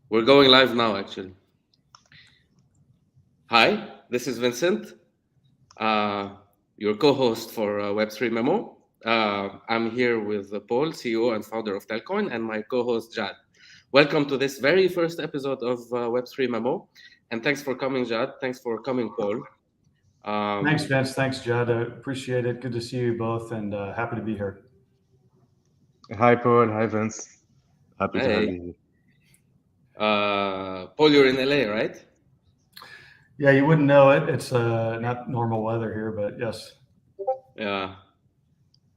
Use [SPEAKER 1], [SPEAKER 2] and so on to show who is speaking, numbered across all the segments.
[SPEAKER 1] We're going live now, actually. Hi, this is Vincent, uh, your co-host for Web3 Memo. I'm here with Paul, CEO and founder of Telcoin, and my co-host Jad. Welcome to this very first episode of Web3 Memo, and thanks for coming, Jad. Thanks for coming, Paul.
[SPEAKER 2] Thanks,
[SPEAKER 1] Um,
[SPEAKER 2] Vince. Thanks, Judd. I appreciate it. Good to see you both and happy to be here.
[SPEAKER 3] Hi, Paul. Hi, Vince. Happy to have
[SPEAKER 1] hey,
[SPEAKER 3] you here.
[SPEAKER 1] Paul, you're in LA, right?
[SPEAKER 2] Yeah, you wouldn't know it. It's not normal weather here, but yes.
[SPEAKER 1] Yeah.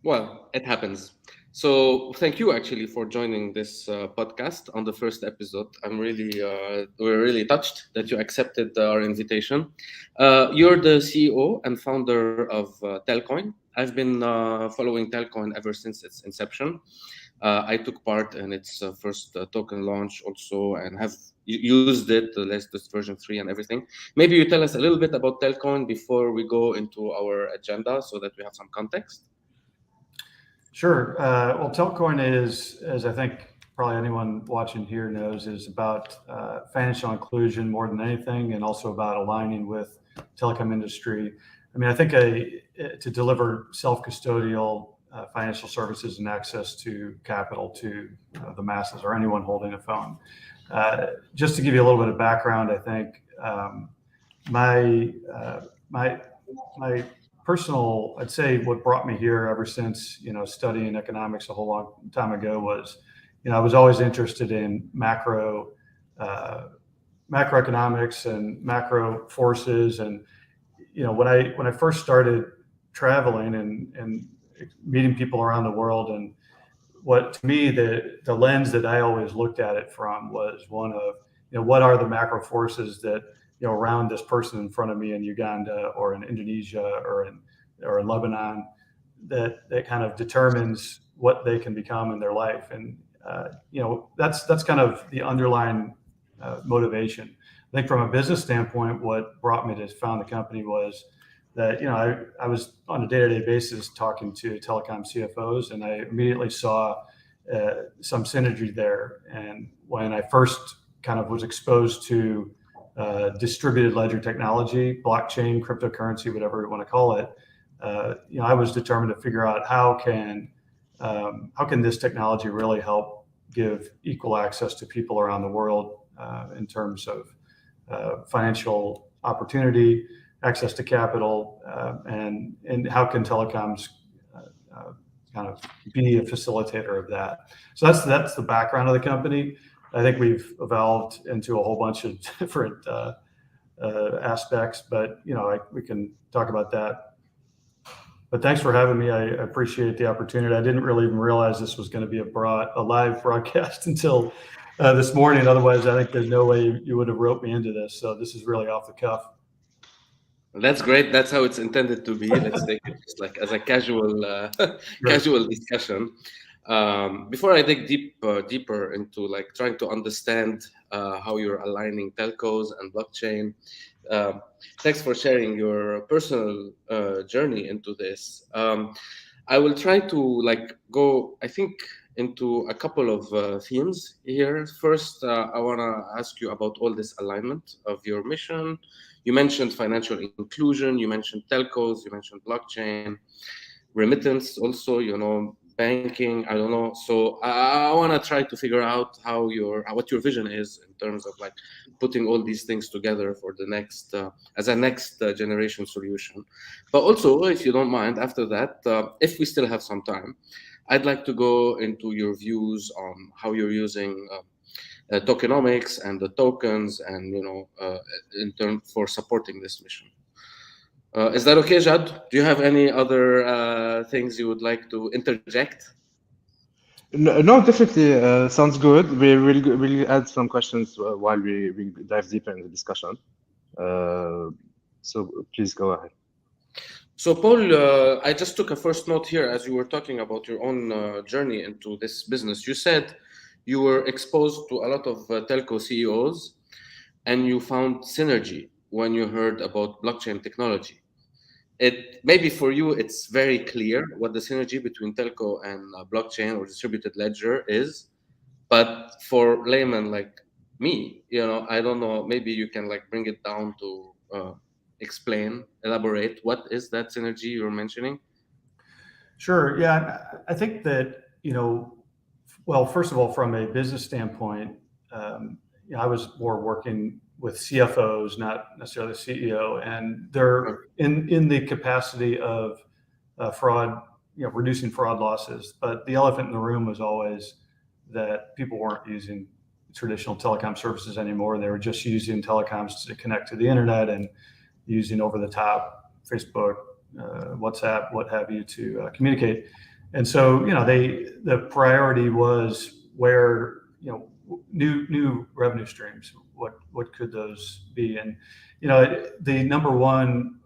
[SPEAKER 1] Well, it happens. So, thank you actually for joining this podcast on the first episode. We're really touched that you accepted our invitation. You're the CEO and founder of Telcoin. I've been following Telcoin ever since its inception. I took part in its first token launch also and have used it, the latest version 3 and everything. Maybe you tell us a little bit about Telcoin before we go into our agenda so that we have some context.
[SPEAKER 2] Sure. Well, Telcoin is, as I think probably anyone watching here knows, is about financial inclusion more than anything, and also about aligning with telecom industry. I mean, I think to deliver self-custodial financial services and access to capital to the masses or anyone holding a phone. Just to give you a little bit of background, I think my my my personal, I'd say what brought me here ever since, studying economics a whole long time ago was, I was always interested in macroeconomics and macro forces. And, when I first started traveling and meeting people around the world, and what to me, the lens that I always looked at it from was one of, what are the macro forces that, around this person in front of me in Uganda or in Indonesia or in Lebanon, that kind of determines what they can become in their life. And that's kind of the underlying motivation. I think from a business standpoint, what brought me to found the company was that I was on a day-to-day basis talking to telecom CFOs, and I immediately saw some synergy there. And when I first kind of was exposed to distributed ledger technology, blockchain, cryptocurrency, whatever you want to call it, I was determined to figure out how can this technology really help give equal access to people around the world in terms of financial opportunity, access to capital, and how can telecoms kind of be a facilitator of that. So that's the background of the company. I think we've evolved into a whole bunch of different aspects, but we can talk about that. But thanks for having me. I appreciate the opportunity. I didn't really even realize this was going to be a live broadcast until this morning. Otherwise, I think there's no way you would have roped me into this. So this is really off the cuff.
[SPEAKER 1] That's great. That's how it's intended to be. Let's take it just like as a casual,
[SPEAKER 2] Sure.
[SPEAKER 1] casual discussion. Before I dig deeper into like trying to understand how you're aligning telcos and blockchain, um, thanks for sharing your personal journey into this. I will try to like go, I think, into a couple of themes here. First, I want to ask you about all this alignment of your mission. You mentioned financial inclusion, you mentioned telcos, you mentioned blockchain, remittance, also, banking. I don't know. So I want to try to figure out what your vision is in terms of like putting all these things together for the next as a next generation solution. But also, if you don't mind, after that, if we still have some time, I'd like to go into your views on how you're using tokenomics and the tokens, and in turn for supporting this mission. Is that okay, Jad? Do you have any other things you would like to interject?
[SPEAKER 3] No, no, definitely sounds good. We'll add some questions while we dive deeper in the discussion. So please go ahead.
[SPEAKER 1] So, Paul, I just took a first note here as you were talking about your own journey into this business. You said you were exposed to a lot of telco CEOs and you found synergy when you heard about blockchain technology. It maybe for you it's very clear what the synergy between telco and blockchain or distributed ledger is, but for layman like me. I don't know. Maybe you can like bring it down to explain, elaborate. What is that synergy you're mentioning?
[SPEAKER 2] Sure. Yeah, I think that, well, first of all, from a business standpoint, I was more working with CFOs, not necessarily the CEO, and they're in the capacity of fraud, reducing fraud losses. But the elephant in the room was always that people weren't using traditional telecom services anymore. They were just using telecoms to connect to the internet and using over the top Facebook, WhatsApp, what have you, to communicate. And so, the priority was where, new revenue streams. What could those be? And the number one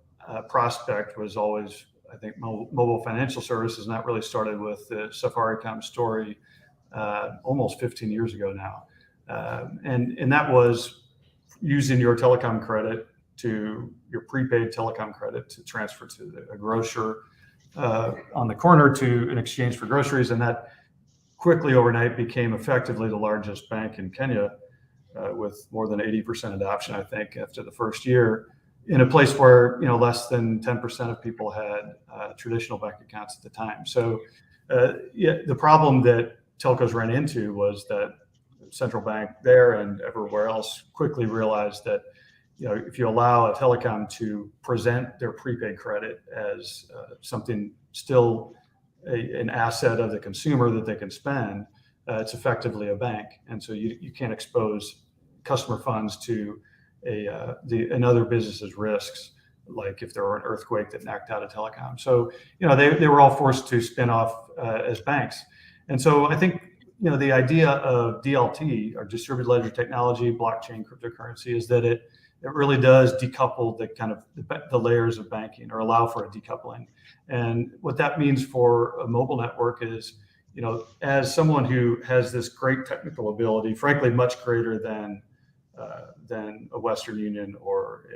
[SPEAKER 2] prospect was always, I think, mobile financial services, and that really started with the Safaricom story almost 15 years ago now, and that was using your telecom credit to your prepaid telecom credit to transfer to a grocer on the corner to in exchange for groceries, and that quickly overnight became effectively the largest bank in Kenya with more than 80% adoption, I think, after the first year, in a place where less than 10% of people had traditional bank accounts at the time. So, the problem that telcos ran into was that central bank there and everywhere else quickly realized that if you allow a telecom to present their prepaid credit as something still an asset of the consumer that they can spend, it's effectively a bank, and so you can't expose customer funds to another business's risks, like if there were an earthquake that knocked out a telecom. So they were all forced to spin off as banks, and so I think the idea of DLT, or distributed ledger technology, blockchain cryptocurrency, is that it really does decouple the kind of the layers of banking, or allow for a decoupling. And what that means for a mobile network is, as someone who has this great technical ability, frankly, much greater than a Western Union or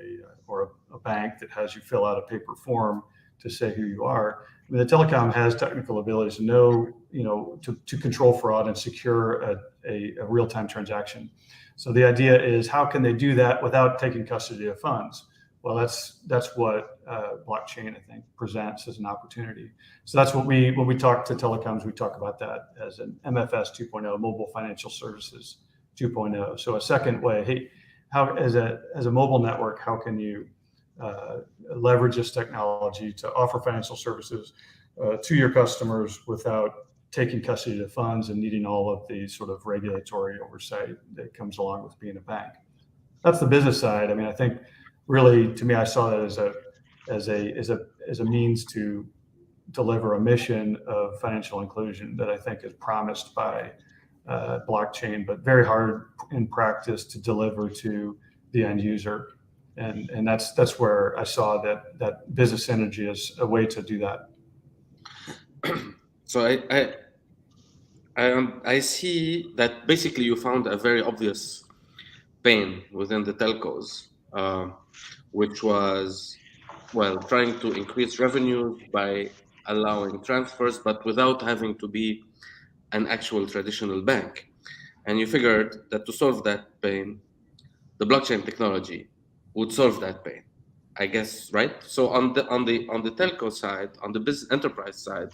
[SPEAKER 2] a bank that has you fill out a paper form to say who you are. I mean, the telecom has technical abilities to know, to control fraud and secure a real-time transaction. So the idea is, how can they do that without taking custody of funds? Well, that's what blockchain, I think, presents as an opportunity. So that's what when we talk to telecoms, we talk about that as an MFS 2.0, mobile financial services 2.0. So a second way, hey, how as a mobile network, how can you leverage this technology to offer financial services to your customers without taking custody of the funds and needing all of the sort of regulatory oversight that comes along with being a bank? That's the business side. I mean, I think really, to me, I saw that as a means to deliver a mission of financial inclusion that I think is promised by blockchain, but very hard in practice to deliver to the end user. And that's where I saw that business energy is a way to do that.
[SPEAKER 1] So I see that basically you found a very obvious pain within the telcos, which was, well, trying to increase revenues by allowing transfers, but without having to be an actual traditional bank. And you figured that to solve that pain, the blockchain technology would solve that pain, I guess, right? So on the telco side, on the business enterprise side,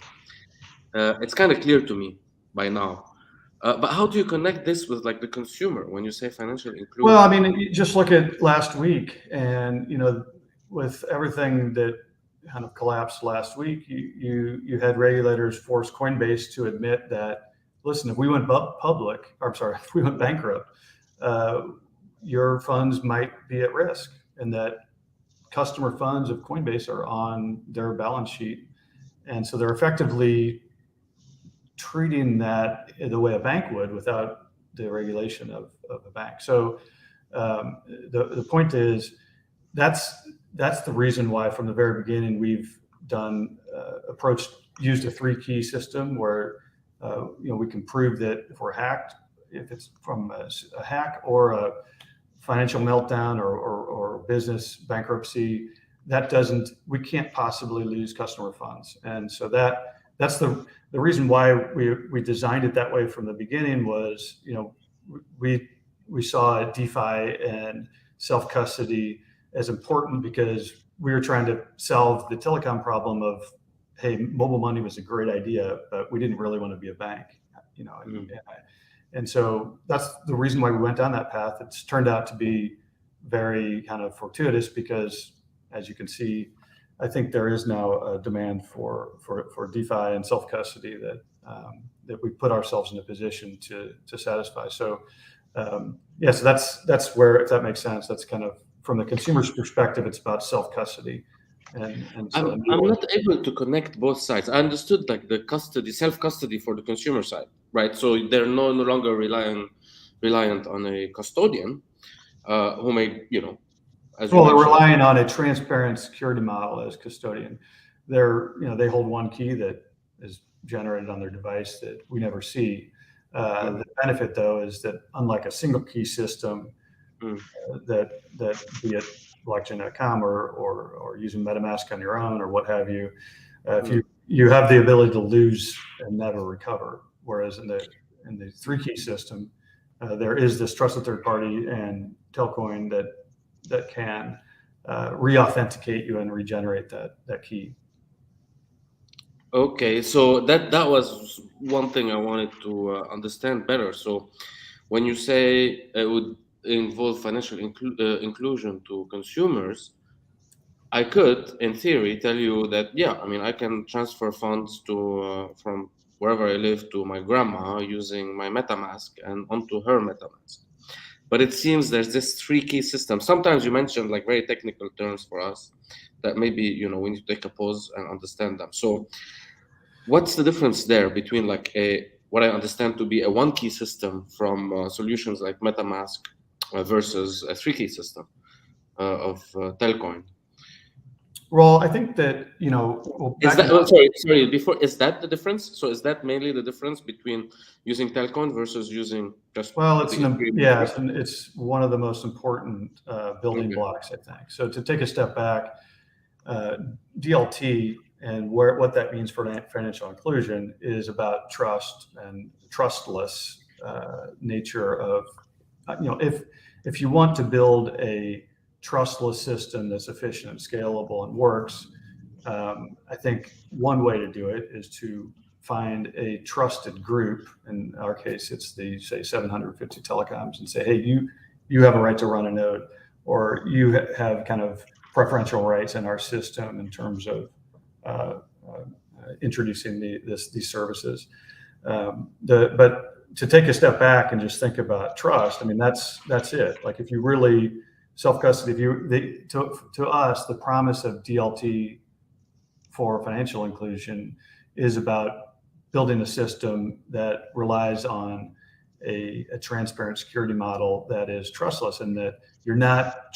[SPEAKER 1] it's kind of clear to me by now. But how do you connect this with like the consumer when you say financial
[SPEAKER 2] Well, I
[SPEAKER 1] inclusion?
[SPEAKER 2] mean, you just look at last week, and with everything that kind of collapsed last week, you had regulators force Coinbase to admit that, listen, if we went public, or I'm sorry, if we went bankrupt, your funds might be at risk, and that customer funds of Coinbase are on their balance sheet, and so they're effectively treating that the way a bank would without the regulation of a bank. So the point is, that's the reason why from the very beginning we've used a 3-key system where we can prove that if we're hacked, if it's from a hack or a financial meltdown or business bankruptcy, we can't possibly lose customer funds. And so that's the reason why we designed it that way from the beginning was, we we saw DeFi and self-custody as important because we were trying to solve the telecom problem of, hey, mobile money was a great idea, but we didn't really want to be a bank, and so that's the reason why we went down that path. It's turned out to be very kind of fortuitous because, as you can see, I think there is now a demand for DeFi and self-custody that we put ourselves in a position to satisfy. So so that's where, if that makes sense, that's kind of from the consumer's perspective, it's about self-custody. And so
[SPEAKER 1] I'm not able to connect both sides. I understood like the self-custody for the consumer side, right? So they're no longer reliant on a custodian who may, as you
[SPEAKER 2] well, they're
[SPEAKER 1] mentioned.
[SPEAKER 2] relying on a transparent security model as custodian. They hold one key that is generated on their device that we never see. The benefit, though, is that unlike a single key system, that be it blockchain.com or using MetaMask on your own or what have you, if you have the ability to lose and never recover. Whereas in the 3-key system, there is this trusted third party and Telcoin that can re-authenticate you and regenerate that key.
[SPEAKER 1] Okay, so that was one thing I wanted to understand better. So when you say it would involve financial inclusion to consumers, I could, in theory, tell you that, I can transfer funds to from wherever I live to my grandma using my MetaMask and onto her MetaMask. But it seems there's this 3-key system. Sometimes you mentioned like very technical terms for us that maybe we need to take a pause and understand them. So what's the difference there between like what I understand to be a 1-key system from solutions like MetaMask versus a 3-key system of Telcoin?
[SPEAKER 2] Well, I think that
[SPEAKER 1] sorry. Before, is that the difference? So is that mainly the difference between using Telcoin versus using just?
[SPEAKER 2] Well, it's one of the most important building blocks, I think. So to take a step back, DLT and what that means for financial inclusion is about trust and trustless nature of, if you want to build a trustless system that's efficient and scalable and works, I think one way to do it is to find a trusted group. In our case, it's the, say, 750 telecoms, and say, hey, you have a right to run a node, or you have kind of preferential rights in our system in terms of introducing these services. But to take a step back and just think about trust, I mean, that's it. Like, if you really self-custody, to us, the promise of DLT for financial inclusion is about building a system that relies on a transparent security model that is trustless, and that you're not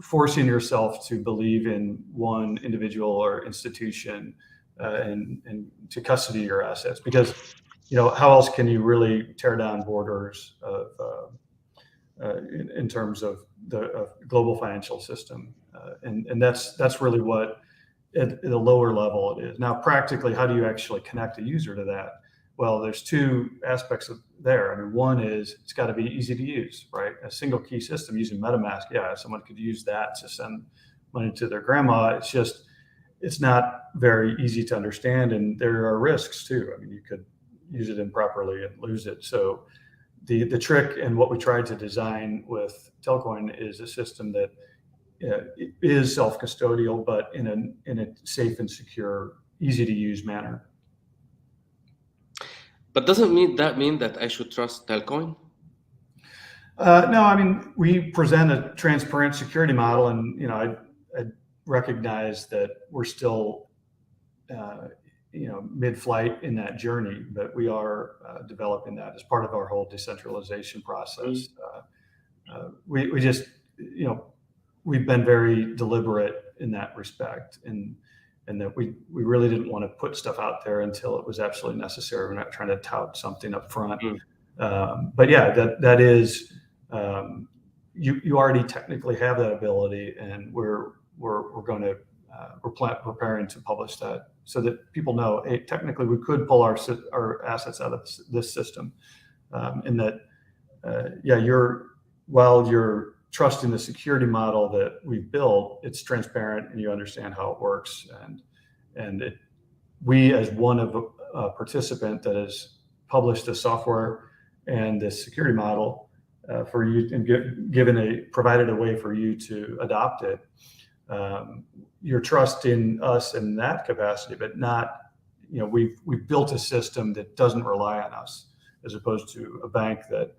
[SPEAKER 2] forcing yourself to believe in one individual or institution and to custody your assets, because how else can you really tear down borders of in terms of the global financial system, and that's really what at the lower level it is. Now, practically, how do you actually connect a user to that? Well, there's two aspects of there. I mean, one is it's got to be easy to use, right? A single key system using MetaMask, someone could use that to send money to their grandma. It's not very easy to understand, and there are risks too. I mean, you could use it improperly and lose it. So the trick and what we tried to design with Telcoin is a system that is self-custodial, but in a safe and secure, easy to use manner.
[SPEAKER 1] But doesn't that mean that I should trust Telcoin?
[SPEAKER 2] No, I mean, we present a transparent security model, and I recognize that we're still mid-flight in that journey, but we are developing that as part of our whole decentralization process. We just we've been very deliberate in that respect, and that we really didn't want to put stuff out there until it was absolutely necessary. We're not trying to tout something up front. But yeah, that is, you already technically have that ability, and we're preparing to publish that so that people know, hey, technically we could pull our assets out of this system, and that while you're trusting the security model that we've built, it's transparent and you understand how it works. And we, as one of a participant that has published the software and the security model for you, and provided a way for you to adopt it, your trust in us in that capacity, but not, we've built a system that doesn't rely on us, as opposed to a bank that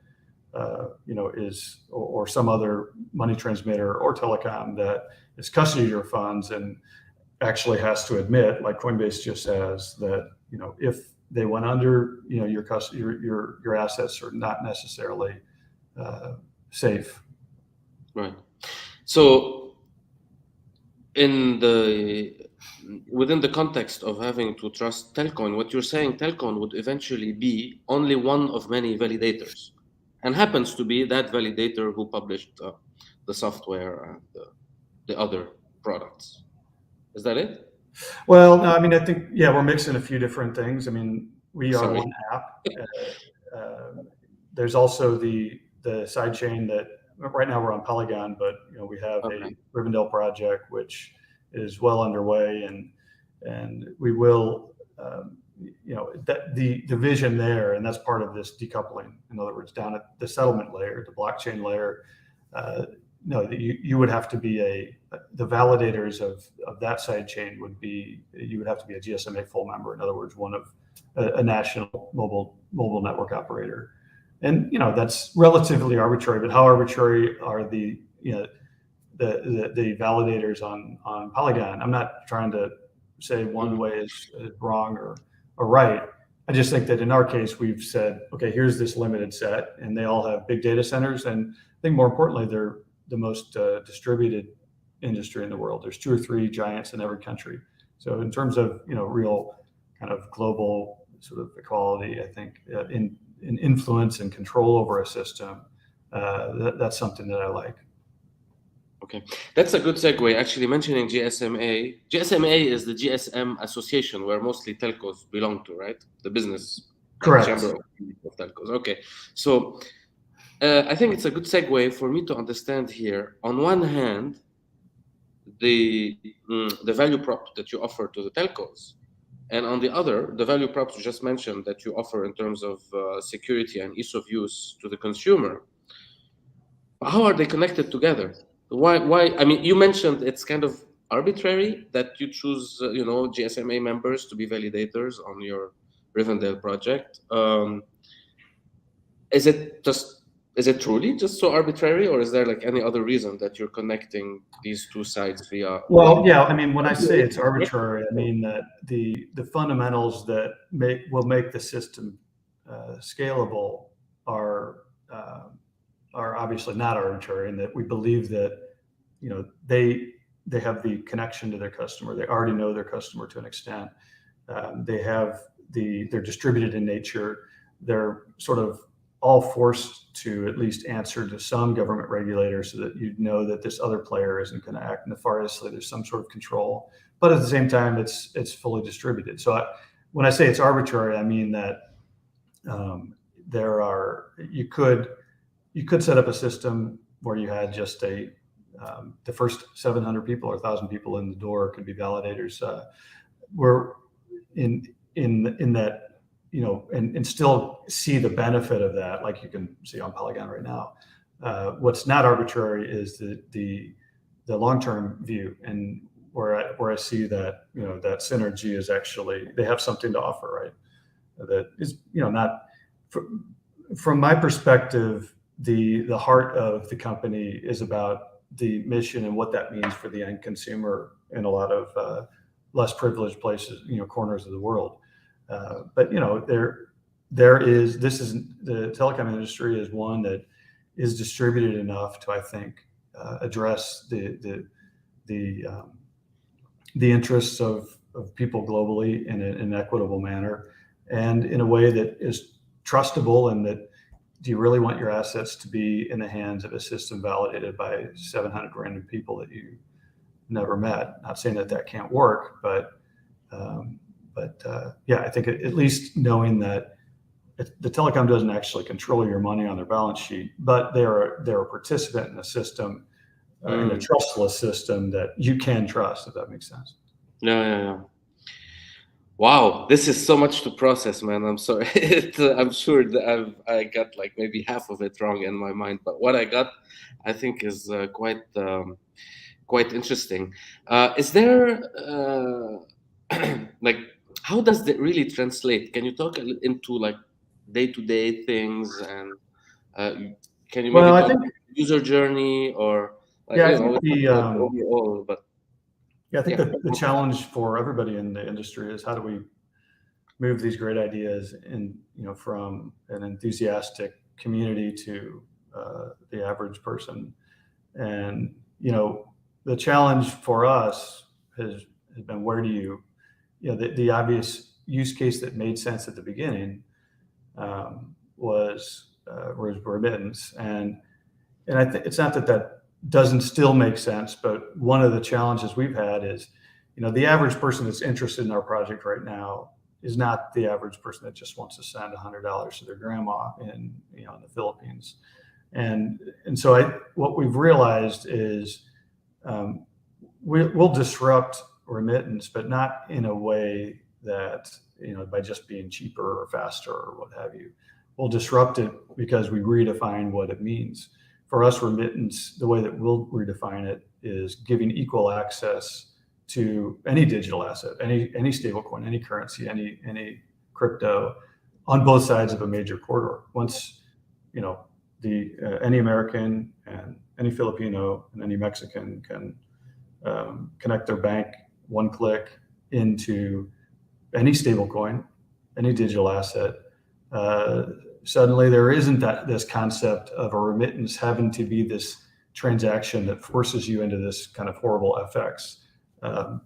[SPEAKER 2] is, or some other money transmitter or telecom that is custody of your funds and actually has to admit, like Coinbase just says, that if they went under, your assets are not necessarily safe.
[SPEAKER 1] Right. So within the context of having to trust Telcoin, what you're saying, Telcoin would eventually be only one of many validators, and happens to be that validator who published the software and the other products. Is that it?
[SPEAKER 2] Well, no, I mean, I think, we're mixing a few different things. I mean, we are one app. There's also the side chain that right now we're on Polygon, but we have a Rivendell project which is well underway, and we will, that the vision there, and that's part of this decoupling. In other words, down at the settlement layer, the blockchain layer, you would have to be the validators of that side chain you would have to be a GSMA full member. In other words, one of a national mobile network operator. And that's relatively arbitrary, but how arbitrary are the validators on Polygon? I'm not trying to say one way is wrong or right. I just think that in our case, we've said, okay, here's this limited set, and they all have big data centers, and I think more importantly, they're the most distributed industry in the world. There's 2 or 3 giants in every country. So in terms of real kind of global sort of equality, I think in influence and control over a system, that's something that I like.
[SPEAKER 1] Okay, that's a good segue. Actually, mentioning GSMA. GSMA is the GSM association where mostly telcos belong to, right? The business chamber of telcos. Okay, so I think it's a good segue for me to understand here. On one hand, the value prop that you offer to the telcos, and on the other, the value props you just mentioned that you offer in terms of security and ease of use to the consumer. How are they connected together? Why? I mean, you mentioned it's kind of arbitrary that you choose, GSMA members to be validators on your Rivendell project. Is it truly just so arbitrary, or is there like any other reason that you're connecting these two sides via?
[SPEAKER 2] Well, yeah, I mean, when I say it's arbitrary, I mean that the fundamentals that will make the system scalable are obviously not arbitrary, and that we believe that they have the connection to their customer. They already know their customer to an extent. They're distributed in nature. They're sort of all forced to at least answer to some government regulator, so that that this other player isn't going to act nefariously. There's some sort of control, but at the same time, it's fully distributed. So when I say it's arbitrary, I mean that you could set up a system where you had just the first 700 people or 1,000 people in the door could be validators. We're in that, and still see the benefit of that, like you can see on Polygon right now. What's not arbitrary is the long-term view, and where I see that that synergy is actually, they have something to offer, right? That is not from my perspective. The heart of the company is about the mission and what that means for the end consumer in a lot of less privileged places, corners of the world. But the telecom industry is one that is distributed enough to, I think, address the interests of people globally in an equitable manner, and in a way that is trustable, and that, do you really want your assets to be in the hands of a system validated by 700 random people that you never met? Not saying that can't work, but I think at least knowing that the telecom doesn't actually control your money on their balance sheet, but they're a participant in a system, in a trustless system that you can trust, if that makes sense.
[SPEAKER 1] Yeah. Wow, this is so much to process, man. I'm sorry. I'm sure that I got like maybe half of it wrong in my mind, but what I got, I think, is quite interesting. Is there like, how does it really translate? Can you talk into like day-to-day things, and uh, can you maybe
[SPEAKER 2] Well, I
[SPEAKER 1] talk
[SPEAKER 2] think,
[SPEAKER 1] user journey, or like,
[SPEAKER 2] yeah, I
[SPEAKER 1] you know,
[SPEAKER 2] think
[SPEAKER 1] like overall? But
[SPEAKER 2] yeah, I think
[SPEAKER 1] yeah.
[SPEAKER 2] the challenge for everybody in the industry is how do we move these great ideas from an enthusiastic community to the average person. And the challenge for us has been, where do the obvious use case that made sense at the beginning was remittance, and I think it's not that doesn't still make sense, but one of the challenges we've had is, the average person that's interested in our project right now is not the average person that just wants to send $100 to their grandma in the Philippines. And so what we've realized is we'll disrupt remittance, but not in a way that, by just being cheaper or faster or what have you. We'll disrupt it because we redefine what it means. For us, remittance, the way that we'll redefine it is giving equal access to any digital asset, any stablecoin, any currency, any crypto, on both sides of a major corridor. Once any American and any Filipino and any Mexican can connect their bank one click into any stablecoin, any digital asset, suddenly there isn't this concept of a remittance having to be this transaction that forces you into this kind of horrible FX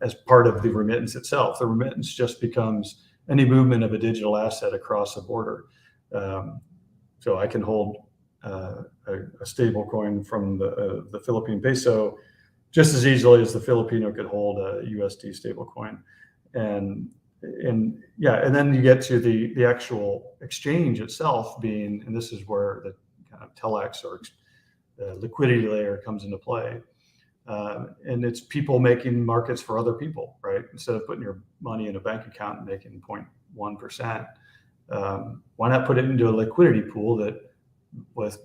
[SPEAKER 2] as part of the remittance itself. The remittance just becomes any movement of a digital asset across a border. So I can hold a stable coin from the Philippine peso just as easily as the Filipino could hold a USD stable coin. And then you get to the actual exchange itself being, and this is where the kind of telex or the liquidity layer comes into play. And it's people making markets for other people, right? Instead of putting your money in a bank account and making 0.1%, why not put it into a liquidity pool that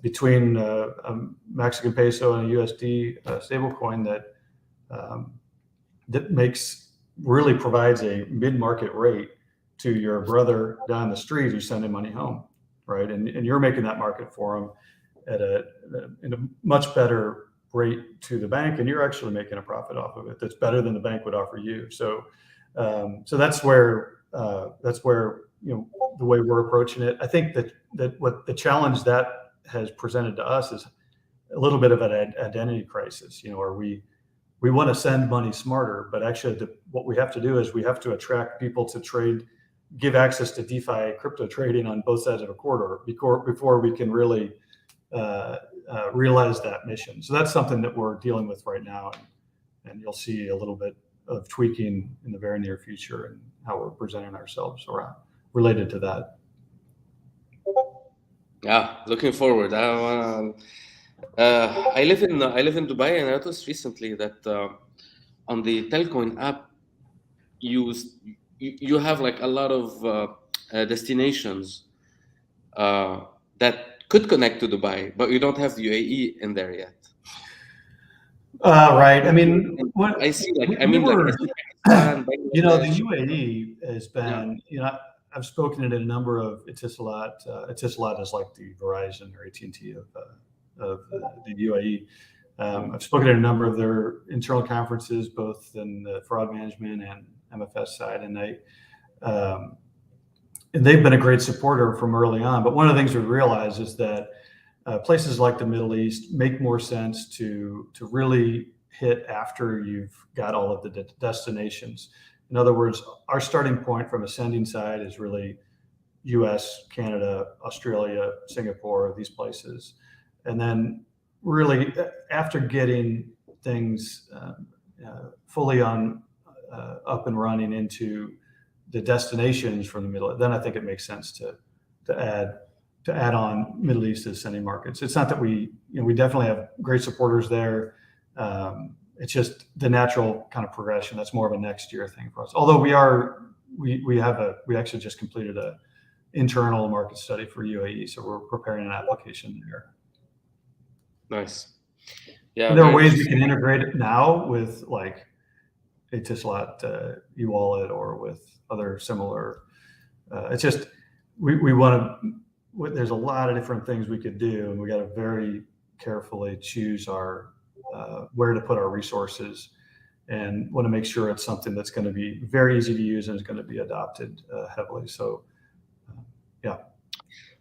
[SPEAKER 2] between a Mexican peso and a USD stablecoin that really provides a mid-market rate to your brother down the street who's sending money home, right? And you're making that market for him in a much better rate to the bank, and you're actually making a profit off of it that's better than the bank would offer you. So that's where the way we're approaching it. I think that what the challenge that has presented to us is a little bit of an identity crisis, or we want to send money smarter, but actually what we have to do is we have to attract people to trade, give access to DeFi crypto trading on both sides of a corridor before we can really realize that mission. So that's something that we're dealing with right now, and you'll see a little bit of tweaking in the very near future and how we're presenting ourselves related to that.
[SPEAKER 1] Yeah, looking forward. I live in Dubai, and I noticed recently that on the Telcoin app, you have like a lot of destinations that could connect to Dubai, but you don't have the UAE in there yet.
[SPEAKER 2] Right. I mean,
[SPEAKER 1] I see like
[SPEAKER 2] we were,
[SPEAKER 1] Pakistan,
[SPEAKER 2] the
[SPEAKER 1] Bangladesh.
[SPEAKER 2] UAE has been, I've spoken at a number of Etisalat. Etisalat is like the Verizon or AT&T of the UAE. I've spoken at a number of their internal conferences, both in the fraud management and MFS side, and they've been a great supporter from early on. But one of the things we realize is that places like the Middle East make more sense to really hit after you've got all of the destinations. In other words, our starting point from a sending side is really US, Canada, Australia, Singapore, these places. And then really after getting things fully up and running into the destinations from the middle, then I think it makes sense to to add on Middle East as sending markets. It's not that we definitely have great supporters there. It's just the natural kind of progression. That's more of a next year thing for us. Although we actually just completed a internal market study for UAE, so we're preparing an application there.
[SPEAKER 1] Nice. Yeah.
[SPEAKER 2] And there are ways we can integrate it now with like a Tislat e-wallet or with other similar. It's just we want to. There's a lot of different things we could do, and we got to very carefully choose our where to put our resources, and want to make sure it's something that's going to be very easy to use and is going to be adopted heavily. So, yeah.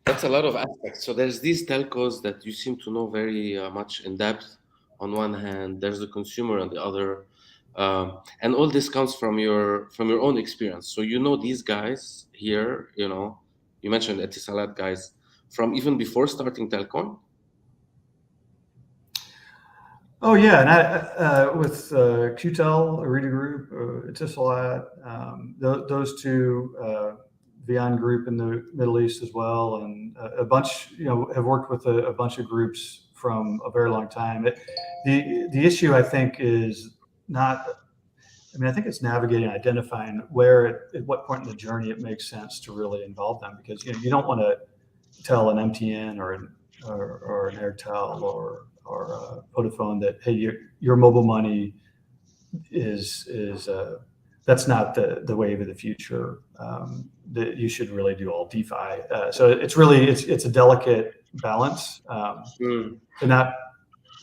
[SPEAKER 1] That's a lot of aspects. So there's these telcos that you seem to know very much in depth. On one hand, there's the consumer on the other, and all this comes from your own experience. So you know these guys here. You mentioned Etisalat guys from even before starting Telcoin.
[SPEAKER 2] Oh yeah, and I with QTEL, Arita Group, Etisalat, those two. Vian Group in the Middle East as well, and a bunch, have worked with a bunch of groups from a very long time. The issue I think is not. I think it's navigating, identifying at what point in the journey it makes sense to really involve them, because you don't want to tell an MTN or an Airtel or Vodafone that, hey, your mobile money is that's not the wave of the future. That you should really do all DeFi. So it's a delicate balance to not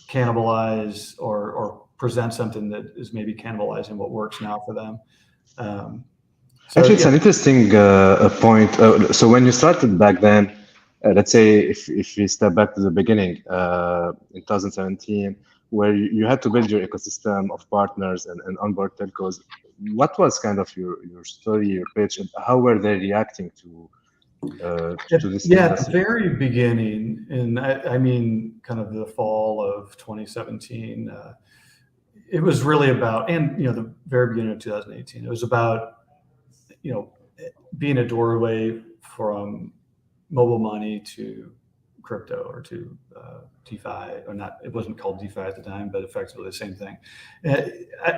[SPEAKER 2] cannibalize or present something that is maybe cannibalizing what works now for them.
[SPEAKER 3] Actually, it's an interesting point. So when you started back then, let's say if we step back to the beginning in 2017, where you had to build your ecosystem of partners and onboard telcos, what was kind of your story, your pitch, and how were they reacting to this?
[SPEAKER 2] Yeah, at the very beginning, and I mean kind of the fall of 2017, it was really about, and the very beginning of 2018, it was about being a doorway from mobile money to crypto or to DeFi, or not. It wasn't called DeFi at the time, but effectively the same thing.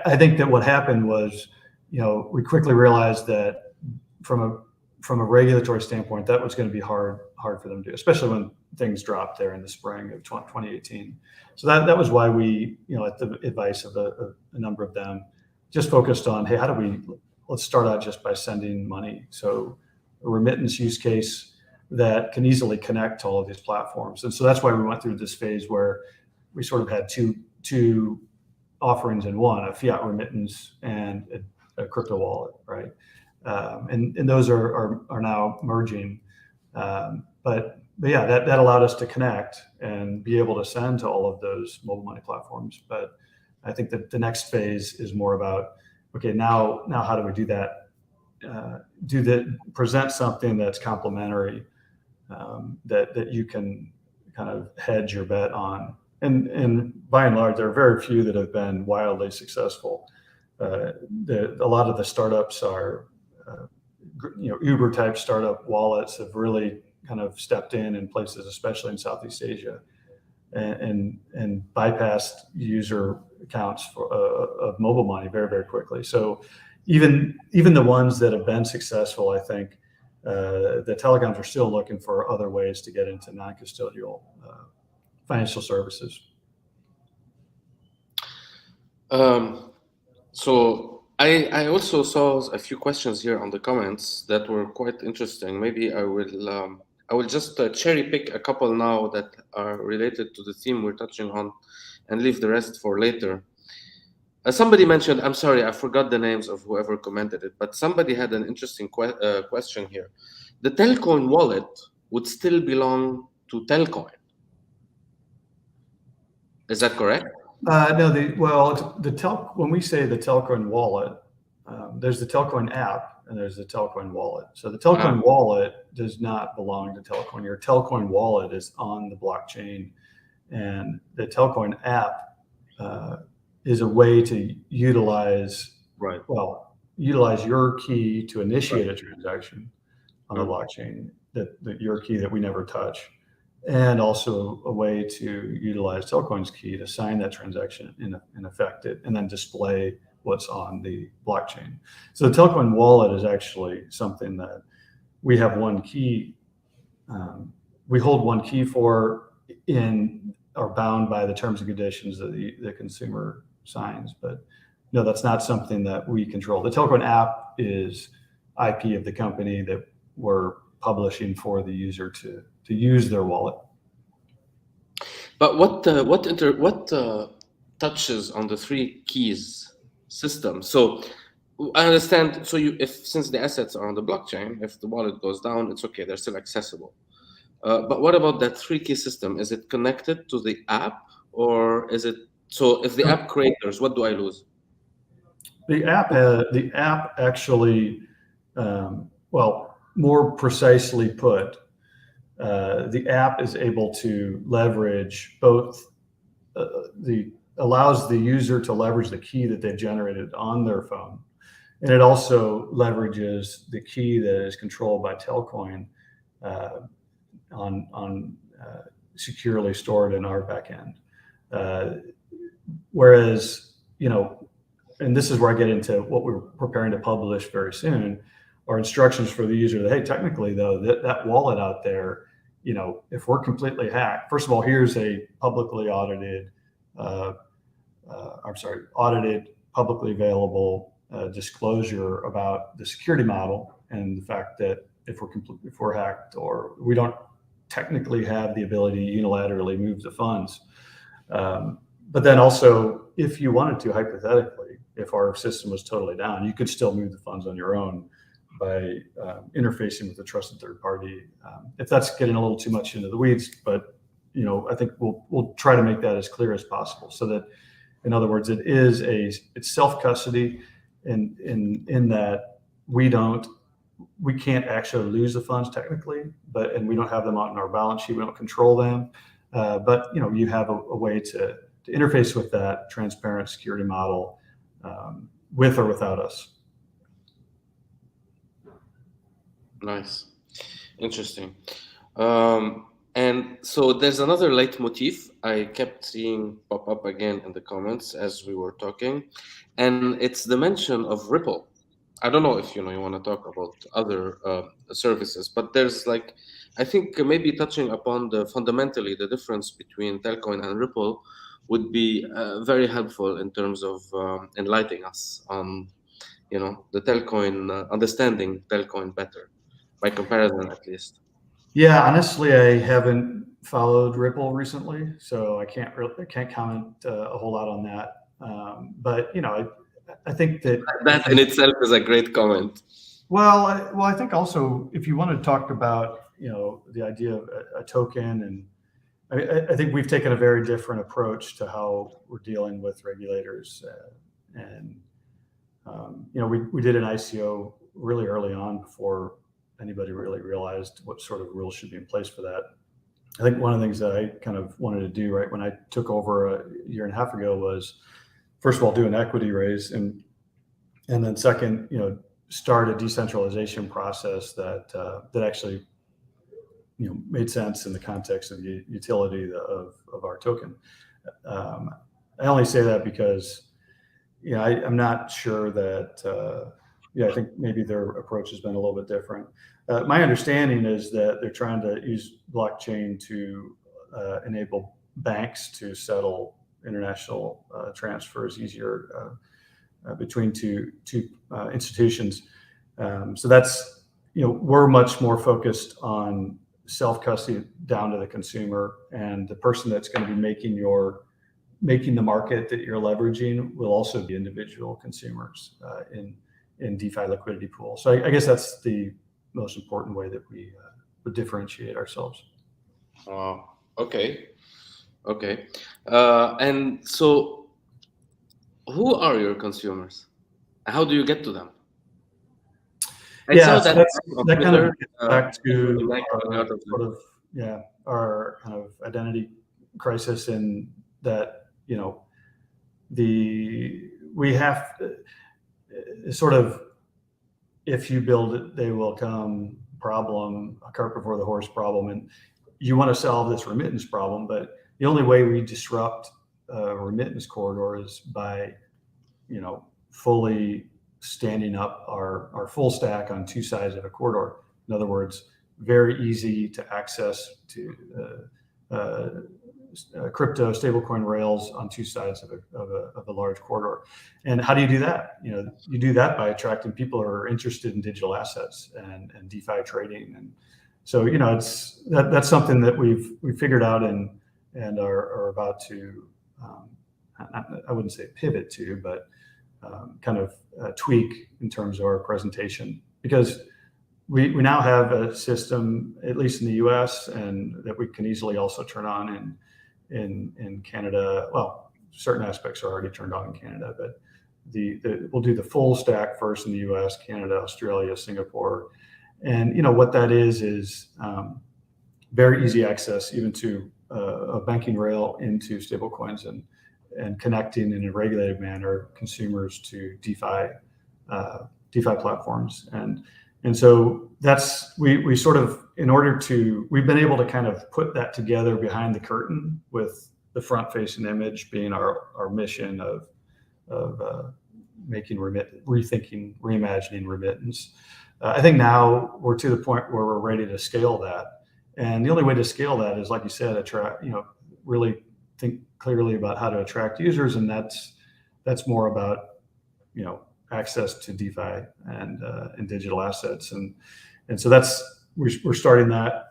[SPEAKER 2] I think that what happened was, we quickly realized that from a regulatory standpoint, that was going to be hard for them to do, especially when things dropped there in the spring of 2018. So that was why we, at the advice of a number of them, just focused on, hey, let's start out just by sending money. So a remittance use case that can easily connect to all of these platforms. And so that's why we went through this phase where we sort of had two offerings in one, a fiat remittance and a crypto wallet, right? And those are now merging. But yeah, that allowed us to connect and be able to send to all of those mobile money platforms. But I think that the next phase is more about, okay, now how do we do that? Present something that's complementary, that you can kind of hedge your bet on. And by and large, there are very few that have been wildly successful. A lot of the startups are, Uber type startup wallets have really kind of stepped in places, especially in Southeast Asia, and bypassed user accounts of mobile money very, very quickly. So even the ones that have been successful, I think the telecoms are still looking for other ways to get into non-custodial financial services.
[SPEAKER 1] So I also saw a few questions here on the comments that were quite interesting. Maybe I will just cherry pick a couple now that are related to the theme we're touching on, and leave the rest for later. Somebody mentioned, I'm sorry, I forgot the names of whoever commented it, but somebody had an interesting question here. The Telcoin wallet would still belong to Telcoin. Is that correct?
[SPEAKER 2] No, when we say the Telcoin wallet, there's the Telcoin app and there's the Telcoin wallet. So the Telcoin wallet does not belong to Telcoin. Your Telcoin wallet is on the blockchain, and the Telcoin app is a way to utilize your key to initiate a transaction on the blockchain. that your key that we never touch, and also a way to utilize Telcoin's key to sign that transaction and affect it, and then display what's on the blockchain. So the Telcoin wallet is actually something that we have one key. We hold one key for, are bound by the terms and conditions that the consumer signs. But no, that's not something that we control. The Telcoin app is IP of the company that we're publishing for the user to use their wallet.
[SPEAKER 1] But what touches on the three keys system? So I understand. So since the assets are on the blockchain, if the wallet goes down, it's okay. They're still accessible. But what about that three key system? Is it connected to the app, or is it? So if the app creators, what do I lose?
[SPEAKER 2] The app actually, well, more precisely put, the app is able to leverage both allows the user to leverage the key that they've generated on their phone, and it also leverages the key that is controlled by Telcoin on securely stored in our backend. Whereas, and this is where I get into what we're preparing to publish very soon, are instructions for the user that, hey, technically though, that wallet out there, if we're completely hacked, first of all, here's a publicly audited, audited, publicly available disclosure about the security model and the fact that if we're hacked, or we don't technically have the ability to unilaterally move the funds. But then also, if you wanted to, hypothetically, if our system was totally down, you could still move the funds on your own by interfacing with a trusted third party. If that's getting a little too much into the weeds, but I think we'll try to make that as clear as possible, so that, in other words, it's self-custody in that we can't actually lose the funds technically, and we don't have them on our balance sheet. We don't control them, but you have a way to interface with that transparent security model, with or without us.
[SPEAKER 1] Nice, interesting. And so there's another leitmotif I kept seeing pop up again in the comments as we were talking, and it's the mention of Ripple. I don't know if you want to talk about other services, but there's I think maybe touching upon fundamentally the difference between Telcoin and Ripple would be very helpful in terms of enlightening us on the Telcoin, understanding Telcoin better, by comparison at least.
[SPEAKER 2] Yeah, honestly, I haven't followed Ripple recently, so I can't comment a whole lot on that. But I think that
[SPEAKER 1] in itself is a great comment.
[SPEAKER 2] Well, I think also, if you want to talk about the idea of a token, and I think we've taken a very different approach to how we're dealing with regulators, and we did an ICO really early on before anybody really realized what sort of rules should be in place for that. I think one of the things that I kind of wanted to do right when I took over a year and a half ago was, first of all, do an equity raise, and then second, start a decentralization process that actually made sense in the context of the utility of our token. I only say that because I'm not sure that I think maybe their approach has been a little bit different. My understanding is that they're trying to use blockchain to enable banks to settle international transfers easier between two institutions. So that's, we're much more focused on self-custody down to the consumer, and the person that's going to be making the market that you're leveraging will also be individual consumers in DeFi liquidity pool. So I guess that's the most important way that we would differentiate ourselves.
[SPEAKER 1] Okay. And so who are your consumers? How do you get to them?
[SPEAKER 2] I saw that kind of gets back to our kind of identity crisis, in that we have sort of, if you build it, they will come problem, a cart before the horse problem, and you want to solve this remittance problem, but the only way we disrupt a remittance corridor is by, fully standing up our full stack on two sides of a corridor. In other words, very easy to access to crypto stablecoin rails on two sides of a large corridor. And how do you do that? You do that by attracting people who are interested in digital assets and DeFi trading. And so, that's something that we've figured out and are about to, I wouldn't say pivot to, but kind of tweak in terms of our presentation, because we now have a system, at least in the US, and that we can easily also turn on in Canada. Well, certain aspects are already turned on in Canada, but we'll do the full stack first in the US, Canada, Australia, Singapore. And what that is very easy access even to a banking rail into stablecoins and connecting in a regulated manner consumers to DeFi platforms. And so that's, we sort of, we've been able to kind of put that together behind the curtain, with the front facing image being our mission of making rethinking, reimagining remittance. I think now we're to the point where we're ready to scale that. And the only way to scale that is, like you said, really think clearly about how to attract users. And that's more about, access to DeFi and digital assets. And so we're starting that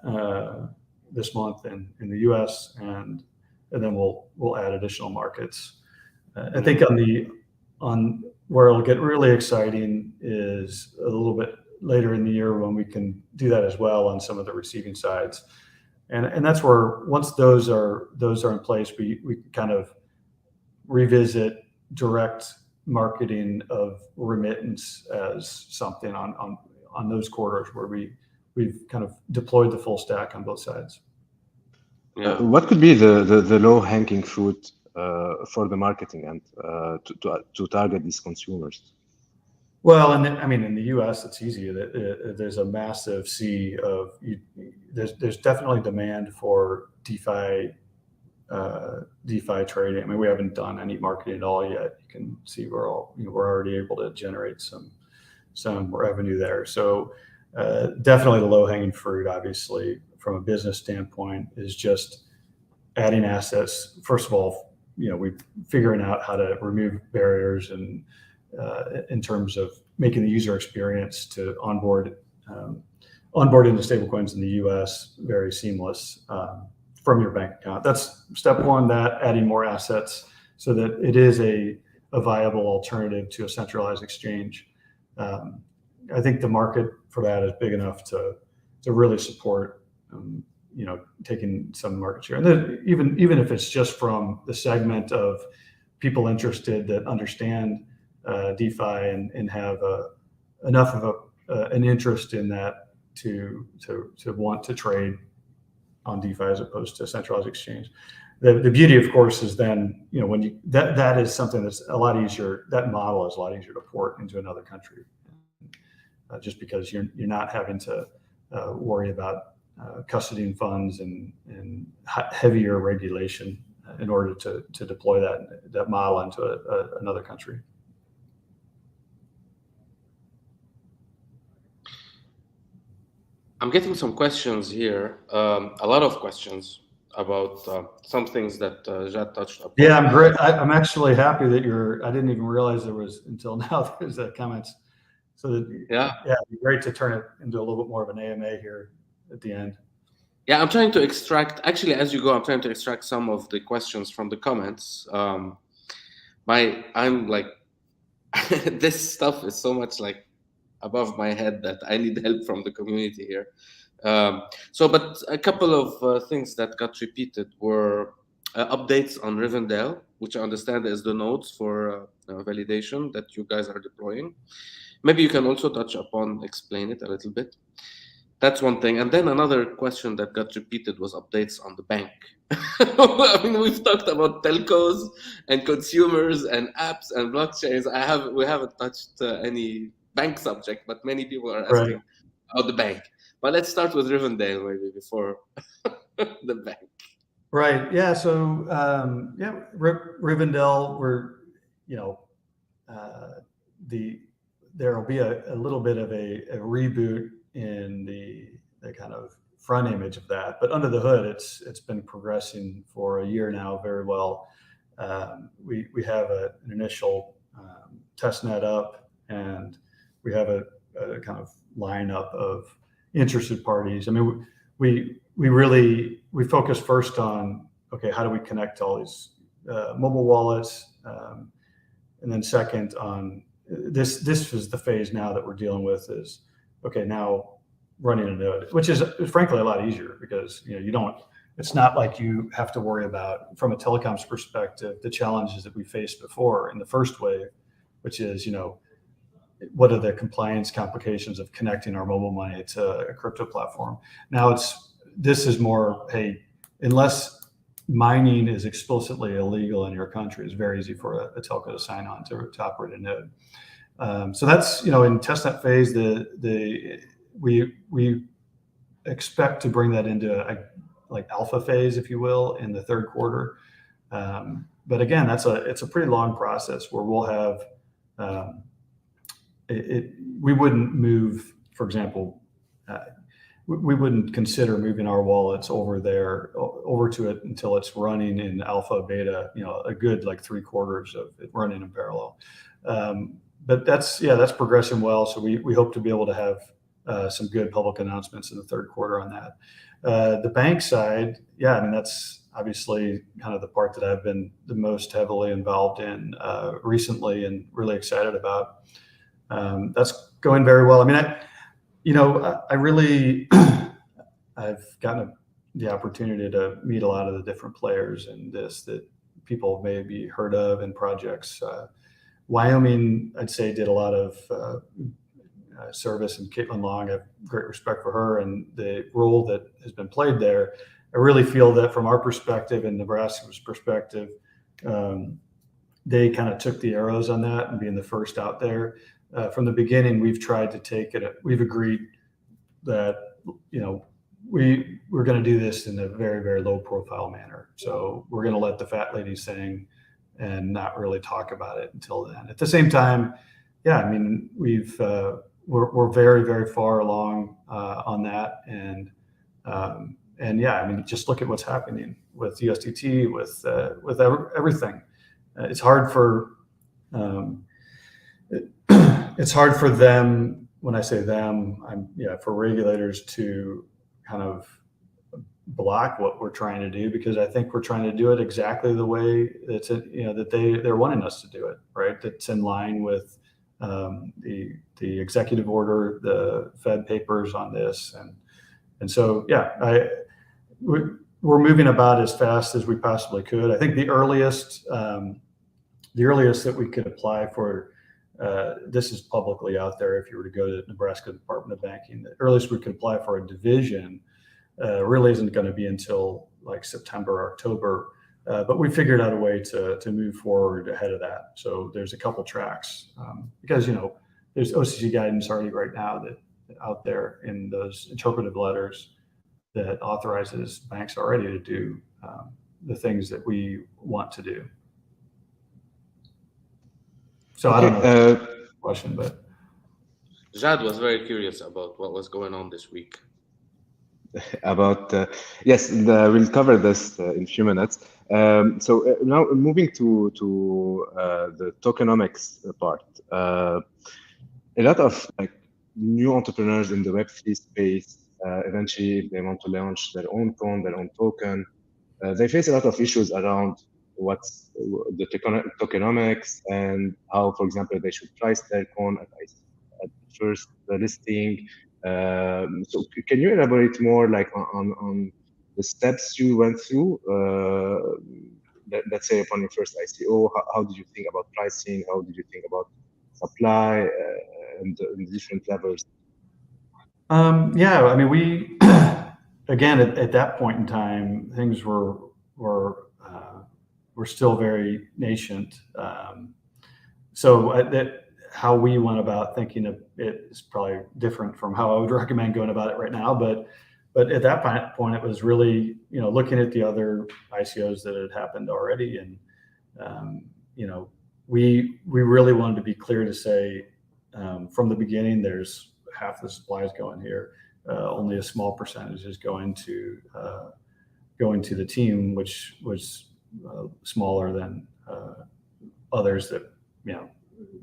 [SPEAKER 2] this month in the US, and then we'll add additional markets. I think on where it'll get really exciting is a little bit later in the year, when we can do that as well on some of the receiving sides. And that's where, once those are in place, we kind of revisit direct marketing of remittance as something on those corridors where we've kind of deployed the full stack on both sides.
[SPEAKER 1] Yeah.
[SPEAKER 3] What could be the low hanging fruit for the marketing and to target these consumers?
[SPEAKER 2] Well, in the U.S., it's easy. There's a massive sea of. There's definitely demand for DeFi trading. I mean, we haven't done any marketing at all yet. You can see we're already able to generate some revenue there. So definitely the low hanging fruit, obviously, from a business standpoint, is just adding assets. First of all, we're figuring out how to remove barriers and in terms of making the user experience to onboard into stablecoins in the US very seamless from your bank account. That's step one, that adding more assets so that it is a viable alternative to a centralized exchange. I think the market for that is big enough to really support taking some market share. And then even if it's just from the segment of people interested that understand DeFi and have enough of an interest in that to want to trade on DeFi as opposed to a centralized exchange. The beauty, of course, is then when that is something that's a lot easier. That model is a lot easier to port into another country, just because you're not having to worry about custodying funds and heavier regulation in order to deploy that model into another country.
[SPEAKER 1] I'm getting some questions here, a lot of questions about some things that Jad touched upon.
[SPEAKER 2] Yeah, I'm great. I'm actually happy that I didn't even realize there was until now there's comments. So it'd be great to turn it into a little bit more of an AMA here at the end.
[SPEAKER 1] Yeah, I'm trying to extract, actually, as you go, I'm trying to extract some of the questions from the comments. I'm like, this stuff is so much like above my head that I need help from the community here. But a couple of things that got repeated were updates on Rivendell, which I understand is the nodes for validation that you guys are deploying. Maybe you can also touch upon, explain it a little bit. That's one thing. And then another question that got repeated was updates on the bank. I mean, we've talked about telcos and consumers and apps and blockchains. We haven't touched any bank subject, but many people are asking about the bank. But let's start with Rivendell maybe before the bank.
[SPEAKER 2] Right. Yeah. So Rivendell, there will be a little bit of a reboot in the kind of front image of that, but under the hood, it's been progressing for a year now very well. We have an initial test net up, and we have a kind of lineup of interested parties. I mean, we focus first on, okay, how do we connect to all these mobile wallets, and then second on this is the phase now that we're dealing with is, okay, now running a node, which is frankly a lot easier because it's not like you have to worry about, from a telecoms perspective, the challenges that we faced before in the first wave, which is, what are the compliance complications of connecting our mobile money to a crypto platform? Now this is more, hey, unless mining is explicitly illegal in your country, it's very easy for a telco to sign on to operate a node. So that's, in testnet phase, we expect to bring that into like alpha phase, if you will, in the third quarter. But again, it's a pretty long process where we'll have we wouldn't move, for example, we wouldn't consider moving our wallets over to it until it's running in alpha, beta, a good like 3/4 of it running in parallel. But that's progressing well. So we hope to be able to have some good public announcements in the third quarter on that. The bank side, I mean, that's obviously kind of the part that I've been the most heavily involved in recently and really excited about. That's going very well. I mean, I really, I've gotten the opportunity to meet a lot of the different players in this that people may be heard of in projects. Wyoming, I'd say, did a lot of service, and Caitlin Long, I have great respect for her and the role that has been played there. I really feel that from our perspective and Nebraska's perspective, they kind of took the arrows on that and being the first out there. From the beginning, we've tried to take it. We've agreed that we're going to do this in a very, very low profile manner. So we're going to let the fat lady sing and not really talk about it until then. At the same time, I mean, we're very, very far along on that, and I mean, just look at what's happening with USDT, with everything. It's hard for them. When I say them, for regulators to kind of block what we're trying to do, because I think we're trying to do it exactly the way that they're wanting us to do it, right? That's in line with the executive order, the Fed papers on this, and so we're moving about as fast as we possibly could. I think the earliest that we could apply for this is publicly out there. If you were to go to Nebraska Department of Banking, the earliest we could apply for a division really isn't going to be until like September or October. But we figured out a way to move forward ahead of that. So there's a couple tracks because there's OCC guidance already right now that out there in those interpretive letters that authorizes banks already to do the things that we want to do. So I don't know the question, but
[SPEAKER 1] Jad was very curious about what was going on this week.
[SPEAKER 3] About yes, we'll cover this in a few minutes. So now moving to the tokenomics part. A lot of new entrepreneurs in the Web3 space, eventually, if they want to launch their own coin, their own token, they face a lot of issues around what's the tokenomics and how, for example, they should price their coin at first the listing. So can you elaborate more on the steps you went through, let's say upon your first ICO? How did you think about pricing? How did you think about supply and the different levels?
[SPEAKER 2] I mean, we again at that point in time, things were still very nascent. So how we went about thinking of it is probably different from how I would recommend going about it right now. But at that point, it was really, looking at the other ICOs that had happened already. And, we really wanted to be clear to say from the beginning, there's half the supply is going here. Only a small percentage is going to the team, which was smaller than others that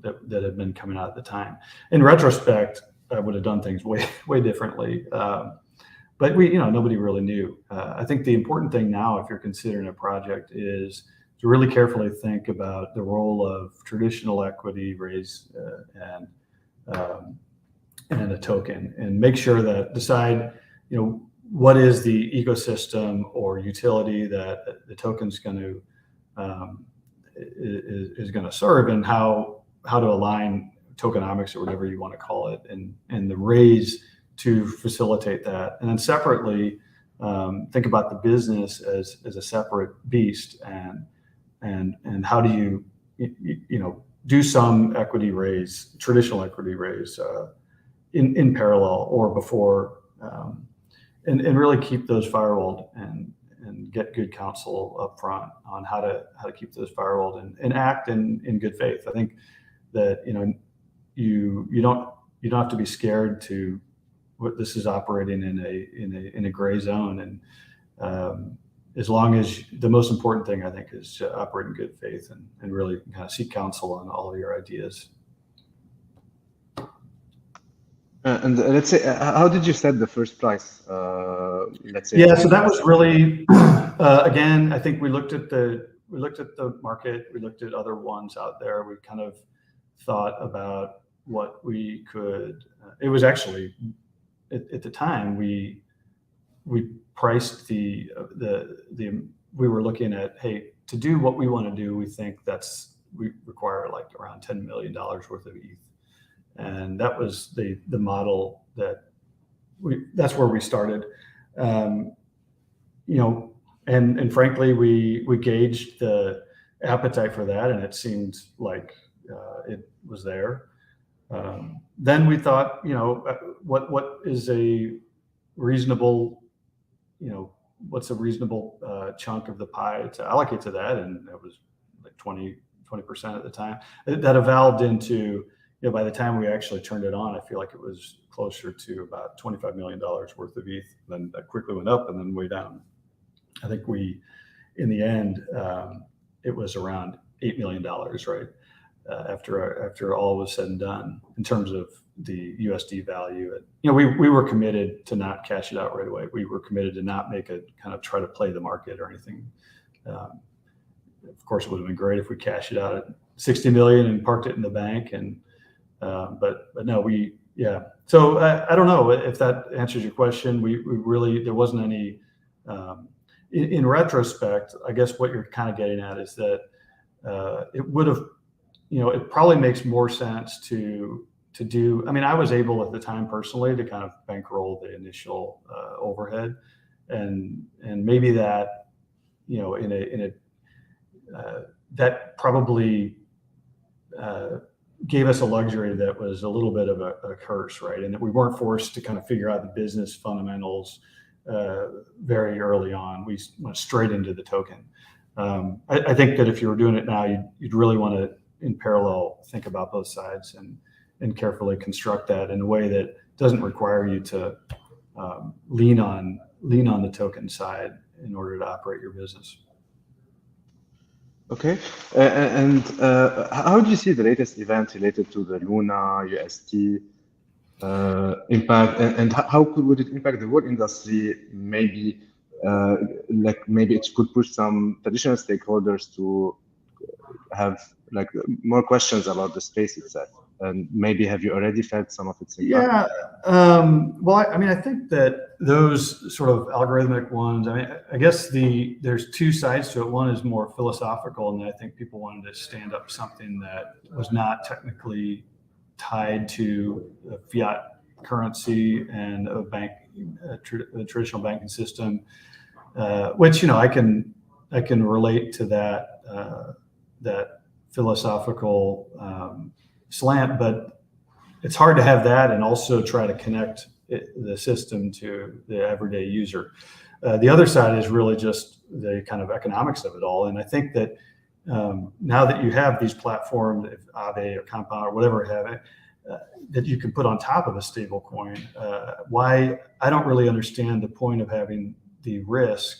[SPEAKER 2] had been coming out at the time. In retrospect, I would have done things way differently. But nobody really knew. I think the important thing now, if you're considering a project, is to really carefully think about the role of traditional equity raise and a token, and make sure that decide, what is the ecosystem or utility that the token's going to is going to serve, and how to align tokenomics, or whatever you want to call it, and the raise to facilitate that. And then separately, think about the business as a separate beast, and how do you do some equity raise, traditional equity raise, in parallel or before, and really keep those firewalled, and get good counsel up front on how to keep those firewalled, and act in good faith. I think that you don't have to be scared to what this is operating in a gray zone, and as long as the most important thing, I think, is to operate in good faith, and really kind of seek counsel on all of your ideas.
[SPEAKER 3] And let's say, how did you set the first price? Let's say.
[SPEAKER 2] Yeah, so that was really, again, I think we looked at the market, we looked at other ones out there. We kind of thought about what we could. It was actually at the time we priced the we were looking at, hey, to do what we want to do, we think we require like around $10 million worth of ETH. And that was the model that's where we started. And frankly, we gauged the appetite for that, and it seemed like it was there. Then we thought, what is a reasonable, what's a reasonable chunk of the pie to allocate to that? And it was like 20% at the time. That evolved into, by the time we actually turned it on, I feel like it was closer to about $25 million worth of ETH. Then that quickly went up and then way down. I think in the end, it was around $8 million, right? After all was said and done, in terms of the USD value. We were committed to not cash it out right away. We were committed to not make it kind of try to play the market or anything. Of course, it would have been great if we cashed it out at 60 million and parked it in the bank. But no, So I don't know if that answers your question. We really, there wasn't any, in retrospect, I guess what you're kind of getting at is that it would have, it probably makes more sense to do. I mean, I was able at the time personally to kind of bankroll the initial overhead, and maybe that, that probably gave us a luxury that was a little bit of a curse, right? And that we weren't forced to kind of figure out the business fundamentals very early on. We went straight into the token. I think that if you were doing it now, you'd really want to, in parallel, think about both sides and carefully construct that in a way that doesn't require you to lean on the token side in order to operate your business.
[SPEAKER 3] Okay, and how do you see the latest event related to the Luna UST impact, and how would it impact the whole industry? Maybe maybe it could push some traditional stakeholders to have more questions about the space itself. And maybe have you already felt some of its impact?
[SPEAKER 2] Yeah. Well, I mean, I think that those sort of algorithmic ones, I mean, I guess there's two sides to it. One is more philosophical, and I think people wanted to stand up something that was not technically tied to a fiat currency and a traditional banking system, which, I can relate to that philosophical slant, but it's hard to have that and also try to connect the system to the everyday user. The other side is really just the kind of economics of it all. And I think that now that you have these platforms, if Aave or Compound or whatever have it, that you can put on top of a stable coin, why I don't really understand the point of having the risk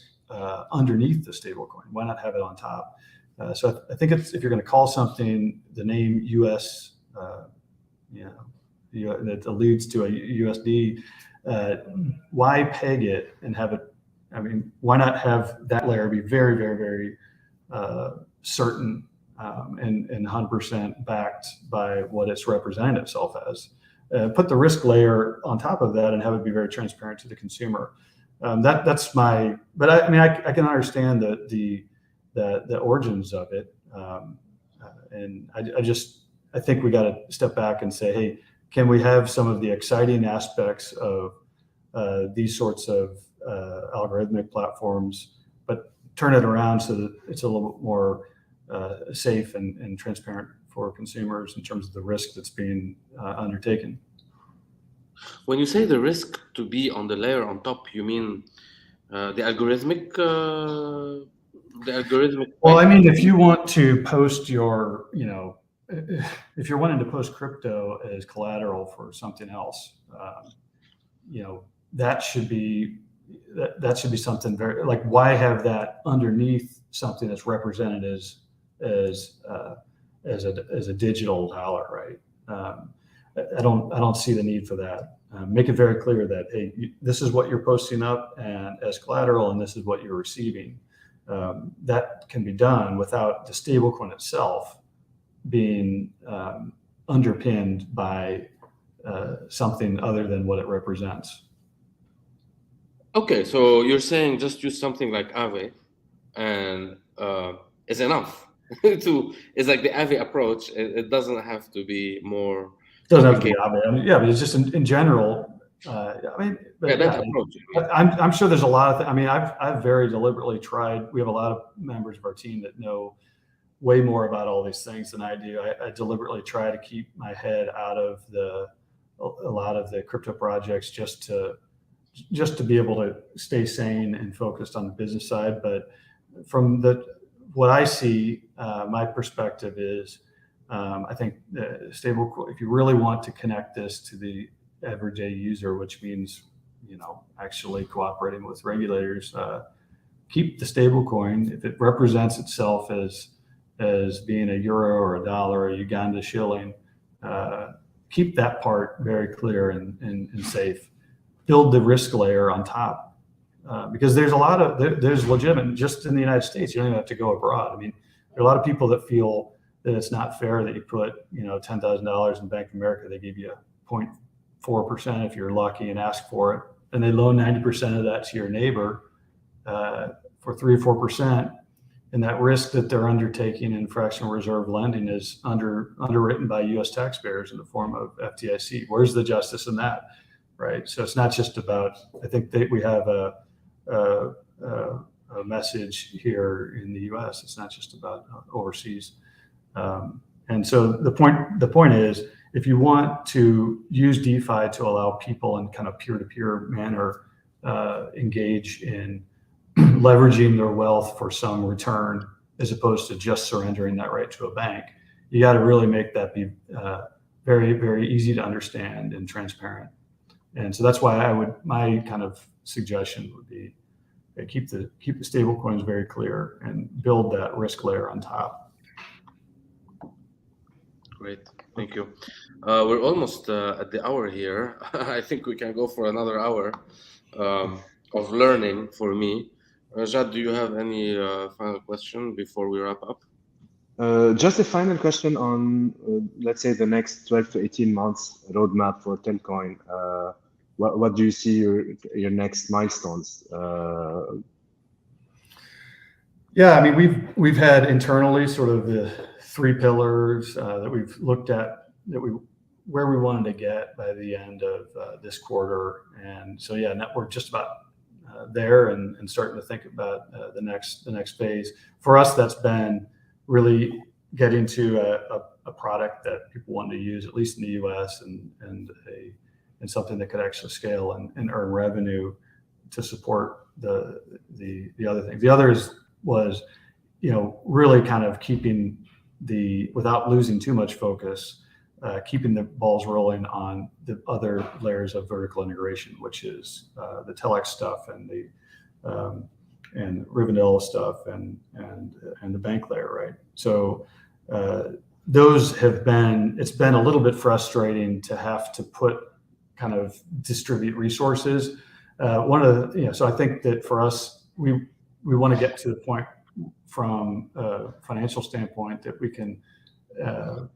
[SPEAKER 2] underneath the stable coin. Why not have it on top? So I think if you're going to call something the name US, that alludes to a USD, why peg it and have it? I mean, why not have that layer be very, very, very certain and 100% backed by what it's represented itself as? Put the risk layer on top of that and have it be very transparent to the consumer. That's my. But I can understand the origins of it, and I think we got to step back and say, hey, can we have some of the exciting aspects of these sorts of algorithmic platforms, but turn it around so that it's a little bit more safe and transparent for consumers in terms of the risk that's being undertaken.
[SPEAKER 1] When you say the risk to be on the layer on top, you mean the algorithmic?
[SPEAKER 2] Well, I mean, if you want to post your, if you're wanting to post crypto as collateral for something else, that should be something very, like, why have that underneath something that's represented as a digital dollar, right? I don't see the need for that. Make it very clear that, hey, this is what you're posting up and as collateral, and this is what you're receiving. That can be done without the stablecoin itself being underpinned by something other than what it represents.
[SPEAKER 1] Okay, so you're saying just use something like Aave, and is enough. It's like the Aave approach. It doesn't have to be more.
[SPEAKER 2] It doesn't have to be Aave. I mean, yeah, but it's just in general.
[SPEAKER 1] Approach.
[SPEAKER 2] I'm sure there's a lot of. I've very deliberately tried. We have a lot of members of our team that know way more about all these things than I do. I deliberately try to keep my head out of a lot of the crypto projects just to be able to stay sane and focused on the business side. But from what I see, my perspective is, I think stable. If you really want to connect this to the everyday user, which means actually cooperating with regulators, keep the stable coin. If it represents itself as being a euro or a dollar or a Uganda shilling, keep that part very clear and safe. Build the risk layer on top, because there's legitimate, just in the United States, you don't even have to go abroad. I mean, there are a lot of people that feel that it's not fair that you put $10,000 in Bank of America, they give you 0.4% if you're lucky and ask for it, and they loan 90% of that to your neighbor for 3 or 4%, and that risk that they're undertaking in fractional reserve lending is underwritten by U.S. taxpayers in the form of FDIC. Where's the justice in that, right? So it's not just about. I think that we have a message here in the U.S. It's not just about overseas. And so the point is, if you want to use DeFi to allow people in kind of peer-to-peer manner engage in leveraging their wealth for some return, as opposed to just surrendering that right to a bank, you got to really make that be very, very easy to understand and transparent. And so that's why my kind of suggestion would be keep the stable coins very clear and build that risk layer on top.
[SPEAKER 1] Great, thank you. We're almost at the hour here. I think we can go for another hour of learning for me. Rajat, do you have any final question before we wrap up?
[SPEAKER 3] Just a final question on, let's say, the next 12 to 18 months roadmap for Telcoin. What do you see your next milestones?
[SPEAKER 2] Yeah, I mean, we've had internally sort of the 3 pillars that we've looked at, where we wanted to get by the end of this quarter, and so yeah, we're just about there and starting to think about the next phase. For us, that's been really getting to a product that people wanted to use, at least in the U.S., and something that could actually scale and earn revenue to support the other things. The others was, really kind of keeping without losing too much focus, keeping the balls rolling on the other layers of vertical integration, which is the Telex stuff and Rivendell stuff and the bank layer, right? So those it's been a little bit frustrating to have to kind of distribute resources. So I think that for us, we want to get to the point from a financial standpoint that we can,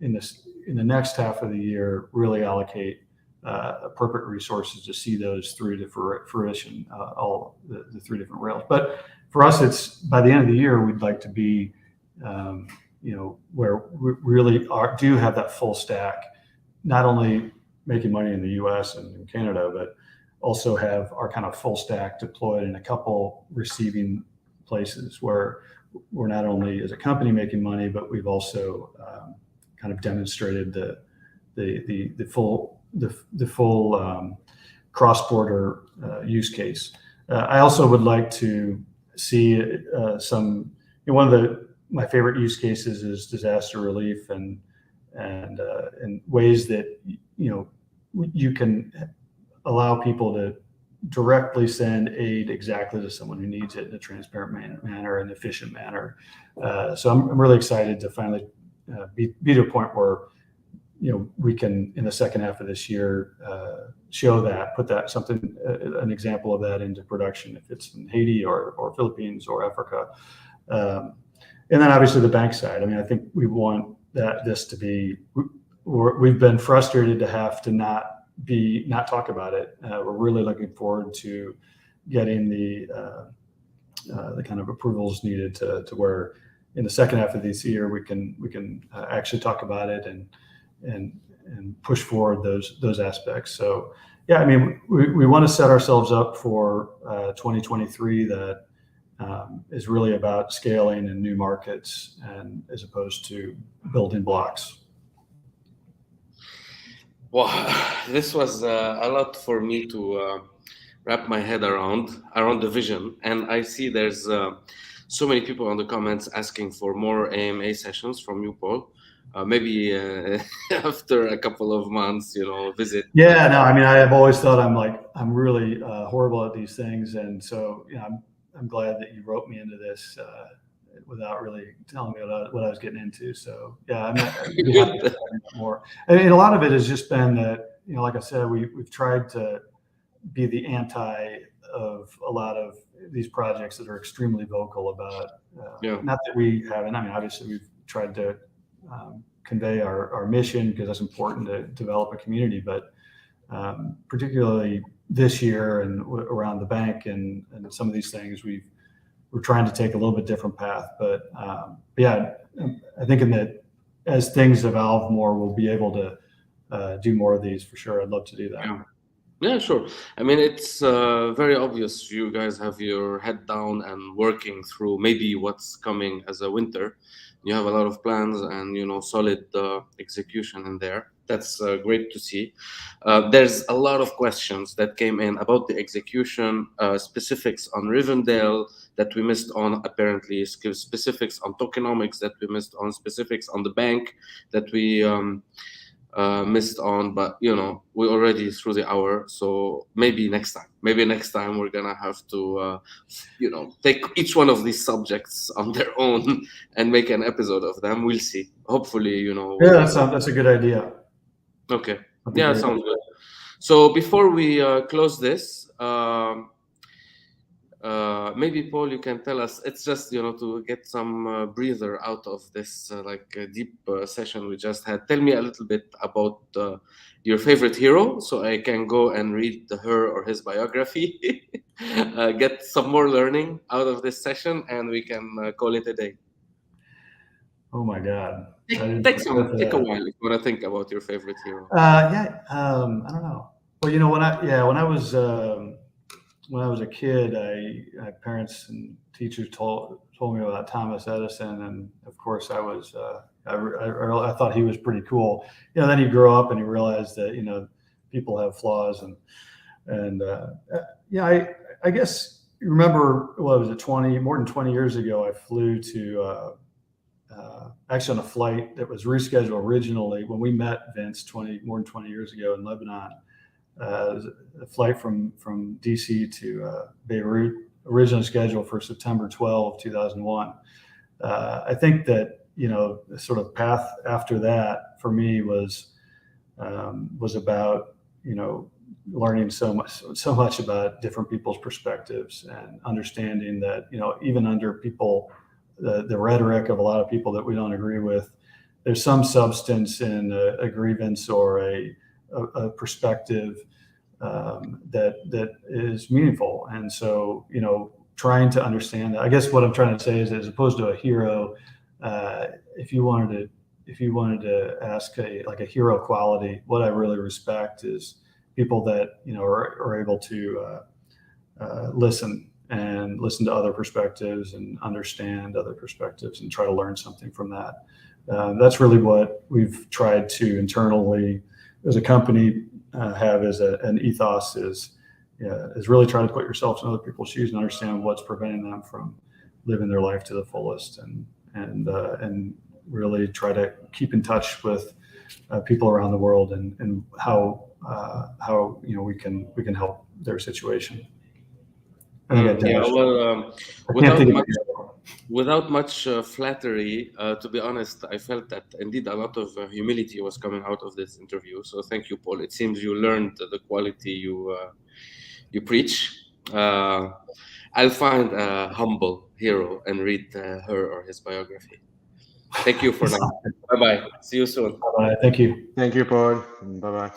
[SPEAKER 2] in the next half of the year, really allocate appropriate resources to see those through to fruition, all the three different rails. But for us, it's by the end of the year, we'd like to be, where we really do have that full stack, not only making money in the U.S. and in Canada, but also have our kind of full stack deployed in a couple receiving places where we're not only as a company making money, but we've also kind of demonstrated the full cross-border use case. I also would like to see one of my favorite use cases is disaster relief and ways that you can allow people to directly send aid exactly to someone who needs it in a transparent manner and efficient manner. So I'm really excited to finally be to a point where we can, in the second half of this year, show that, put that an example of that into production, if it's in Haiti or Philippines or Africa. And then obviously the bank side. I mean, I think we want this to be, we've been frustrated to have to not talk about it. We're really looking forward to getting the kind of approvals needed to where in the second half of this year we can actually talk about it and push forward those aspects. So yeah, I mean, we want to set ourselves up for 2023 that is really about scaling in new markets and as opposed to building blocks.
[SPEAKER 1] Well, this was a lot for me to wrap my head around the vision, and I see there's so many people on the comments asking for more AMA sessions from you, Paul. Maybe after a couple of months, visit.
[SPEAKER 2] Yeah, no, I mean, I have always thought I'm really horrible at these things, and so I'm glad that you roped me into this without really telling me what I was getting into. So yeah, I'm happy to talk more. I mean, a lot of it has just been that, like I said, we've tried to be the anti of a lot of these projects that are extremely vocal about, not that we haven't, I mean, obviously we've tried to convey our mission because that's important to develop a community, but particularly this year and around the bank and some of these things, we're trying to take a little bit different path. But yeah, I think as things evolve more, we'll be able to do more of these for sure. I'd love to do that.
[SPEAKER 1] Yeah, sure. I mean, it's very obvious you guys have your head down and working through maybe what's coming as a winter. You have a lot of plans and, solid execution in there. That's great to see. There's a lot of questions that came in about the execution, specifics on Rivendell that we missed on, apparently, specifics on tokenomics that we missed on, specifics on the bank that we missed on, but we're already through the hour, so maybe next time we're gonna have to take each one of these subjects on their own and make an episode of them. We'll see. Hopefully,
[SPEAKER 2] that's a good idea.
[SPEAKER 1] Okay. Yeah, sounds good. So before we close this, maybe Paul, you can tell us. It's just to get some breather out of this deep session we just had. Tell me a little bit about your favorite hero, so I can go and read her or his biography, get some more learning out of this session, and we can call it a day.
[SPEAKER 2] Oh my God!
[SPEAKER 1] Take a while if you want to think about your favorite hero.
[SPEAKER 2] I don't know. Well, when I was when I was a kid, my parents and teachers told me about Thomas Edison, and of course, I was I thought he was pretty cool. Then you grow up and you realize that people have flaws, and yeah, I guess you remember, what was it, more than 20 years ago, I flew to actually on a flight that was rescheduled originally when we met Vince more than 20 years ago in Lebanon. A flight from DC to Beirut, originally scheduled for September 12, 2001. I think that the sort of path after that for me was about learning so much about different people's perspectives, and understanding that even under the rhetoric of a lot of people that we don't agree with, there's some substance in a grievance or a perspective that is meaningful. And so, trying to understand that. I guess what I'm trying to say is, as opposed to a hero, if you wanted to ask a hero quality, what I really respect is people that are able to listen to other perspectives and understand other perspectives and try to learn something from that. That's really what we've tried to internally as a company have as an ethos, is really trying to put yourself in other people's shoes and understand what's preventing them from living their life to the fullest, and really try to keep in touch with people around the world, and how we can help their situation.
[SPEAKER 1] Without much flattery, to be honest, I felt that indeed a lot of humility was coming out of this interview. So thank you, Paul. It seems you learned the quality you preach. I'll find a humble hero and read her or his biography. Thank you for now. Bye-bye. See you soon.
[SPEAKER 2] Bye-bye. Thank you.
[SPEAKER 3] Thank you, Paul. Bye-bye.